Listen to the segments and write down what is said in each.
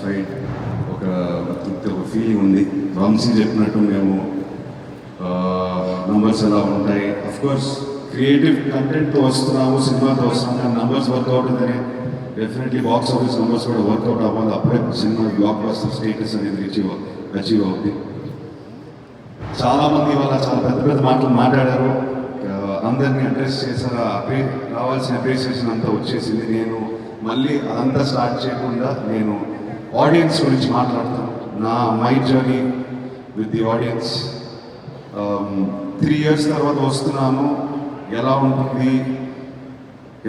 Satisfied, ఒక తృప్తి, ఒక ఫీలింగ్ ఉంది. వంశీ చెప్పినట్టు మేము నంబర్స్ ఎలా ఉంటాయి, అఫ్కోర్స్ క్రియేటివ్ కంటెంట్తో వస్తున్నాము, సినిమాతో వస్తున్నాము, కానీ నంబర్స్ వర్కౌట్ ఉందని డెఫినెట్లీ బాక్స్ ఆఫీస్ నంబర్స్ కూడా వర్కౌట్ అవ్వాలి. అప్పుడే సినిమా బ్లాక్ బస్టర్ స్టేటస్ అనేది అచీవ్ అవుతుంది. చాలామంది వాళ్ళ చాలా పెద్ద పెద్ద మాటలు మాట్లాడారు, అందరినీ అడ్రస్ చేశారు, రావాల్సిన అప్రిసియేషన్ అంతా వచ్చేసింది. నేను మళ్ళీ అదంతా స్టార్ట్ చేయకుండా నేను ఆడియన్స్ గురించి మాట్లాడతాను. My journey with the audience. 3 years తర్వాత వస్తున్నాను, ఎలా ఉంటుంది,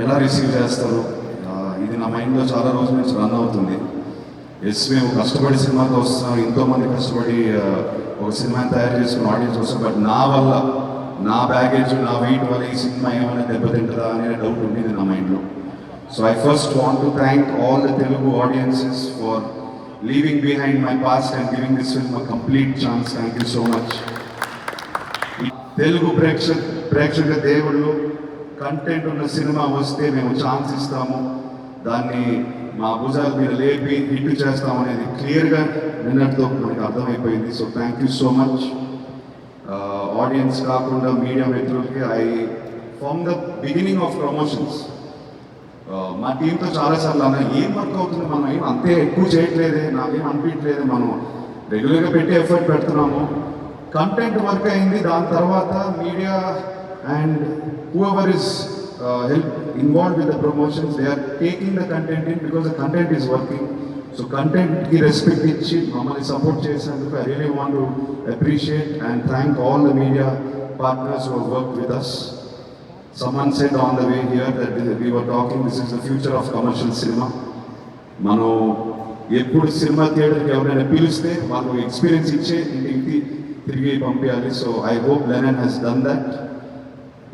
ఎలా రిసీవ్ చేస్తారు, ఇది నా మైండ్లో చాలా రోజుల నుంచి రన్ అవుతుంది. మేము కష్టపడి సినిమాతో వస్తున్నాం, ఎంతోమంది కష్టపడి ఒక సినిమాని తయారు చేసుకుని ఆడియన్స్ వస్తాం. బట్ నా వల్ల, నా బ్యాగేజ్, నా వెయిట్ వల్ల ఈ సినిమా ఏమైనా దెబ్బతింటుందా అనే డౌట్ ఉండేది నా మైండ్లో. So I first want to thank all the Telugu audiences for leaving behind my past and giving this film a complete chance. Thank you so much. Telugu ప్రేక్షక దేవుళ్ళు, కంటెంట్ ఉన్న సినిమా వస్తే మేము ఛాన్స్ ఇస్తాము, దాన్ని మా భుజాల మీద లేపి హిట్ చేస్తామనేది క్లియర్గా నిన్నటితో మనకు అర్థమైపోయింది. So thank you so much. Audience కాకుండా మీడియా మిత్రులకి, from the beginning of promotions మా టీంతో చాలాసార్లు అన్న ఏం వర్క్ అవుతుంది, మనం ఏం అంతే ఎక్కువ చేయట్లేదే, నాకేం అనిపించలేదు, మనం రెగ్యులర్గా పెట్టి ఎఫర్ట్ పెడుతున్నాము, కంటెంట్ వర్క్ అయింది. దాని తర్వాత media and whoever is involved with the promotions, they are taking the content in because the content is working. So content ki respect ichi mammali support chesanduku I really want to appreciate and thank all the media partners who have worked with us. Someone said on the way here that we were talking, this is the future of commercial cinema. Mano eppudu cinema theater ki evaraina piliste vallu experience iche inti తిరిగి పంపించాలి. So I hope Lennon he's done that.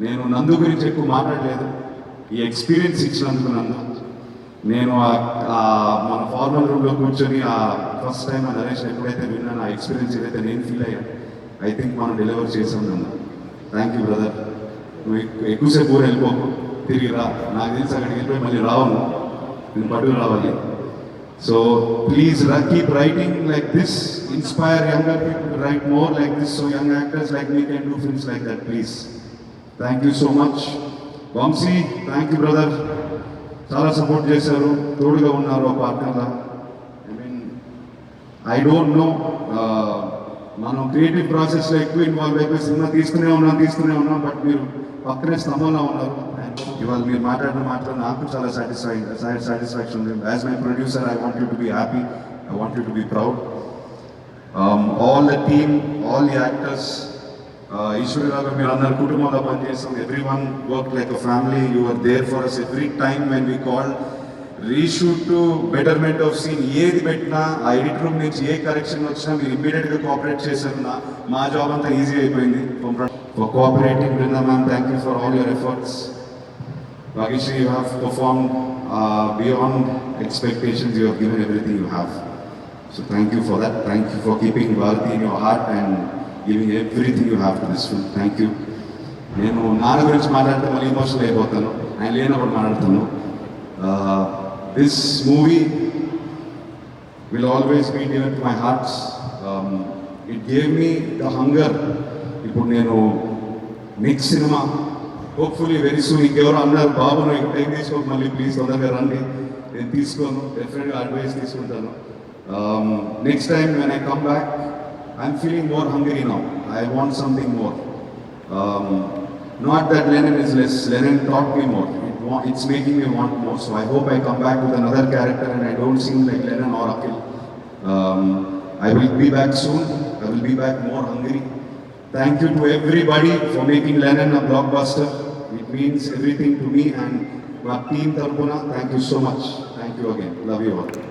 నేను నందు గురించి ఎక్కువ మాట్లాడలేదు, ఈ experience ఇచ్చినందుకు నేను మన ఫార్మల్ రూమ్లో కూర్చొని ఫస్ట్ టైం ఆ నరేష్ ఎప్పుడైతే విన్నాను, ఆ ఎక్స్పీరియన్స్ ఏదైతే నేను ఫీల్ అయ్యాను, ఐ థింక్ మనం డెలివర్ చేసాం నన్ను. Thank you brother. నువ్వు ఎక్కువసేపు ఊరు వెళ్ళిపోకు, తిరిగి రా. నాకు తెలిసి అక్కడికి వెళ్ళిపోయి మళ్ళీ రావను, నేను పట్టుకు రావాలి. So please keep writing like this, inspire younger people to write more like this, so young actors like me can do films like that, please. Thank you so much. Vamsi, thank you brother. Chala support chesaru, toduga unnaru partner la. I don't know, మనం creative ప్రాసెస్లో ఎక్కువ involve అయిపోయి cinema తీసుకునే ఉన్నాం, but మీరు పక్కనే స్తంభంలో ఉన్నారు. ఇవాళ మీరు మాట్లాడిన మాటలు నాకు చాలా సాటిస్ఫాక్షన్ ఉంది. As my producer I want you to be happy, I want you to be proud. All the team, all the actors, Eswara Rao మీరు అందరు కుటుంబంలో పనిచేస్తాం. Everyone work like a family. You are there for us every time when we call. Reshoot to betterment of scene ఏది పెట్టినా, ఆ edit room నుంచి ఏ correction వచ్చినా మీరు ఇమ్మీడియట్గా కోఆపరేట్ చేశారు. మా జాబ్ అంతా ఈజీ అయిపోయింది. For cooperating, Brinda ma'am, thank you for all your efforts. Bhagishri, you have performed beyond expectations. You have given everything you have. So thank you for that. Thank you for keeping Bharati in your heart and giving everything you have to this film. Thank you. నేను నాన్న గురించి మాట్లాడితే మళ్ళీ emotional అయిపోతాను, ఆయన లేనప్పుడు మాట్లాడుతాను. This movie will always be dear to my heart. It gave me the hunger. ఇప్పుడు నేను next cinema hopefully very soon, ఇంకెవరో అన్నారు బాబు నువ్వు టైం తీసుకోక మళ్ళీ ప్లీజ్ తొందరగా రండి. నేను తీసుకోను, డెఫినెట్గా అడ్వైస్ తీసుకుంటాను. Next time when I come back I'm feeling more Hungary now. I want something more. Not that Lenin is less. Lenin taught me more. It's making me want more. So I hope I come back with another character and I don't seem like Lenin or Akhil. I will be back soon. I will be back more hungry. Thank you to everybody for making Lenin a blockbuster. It means everything to me and my team Tarpuna. Thank you so much. Thank you again. Love you all.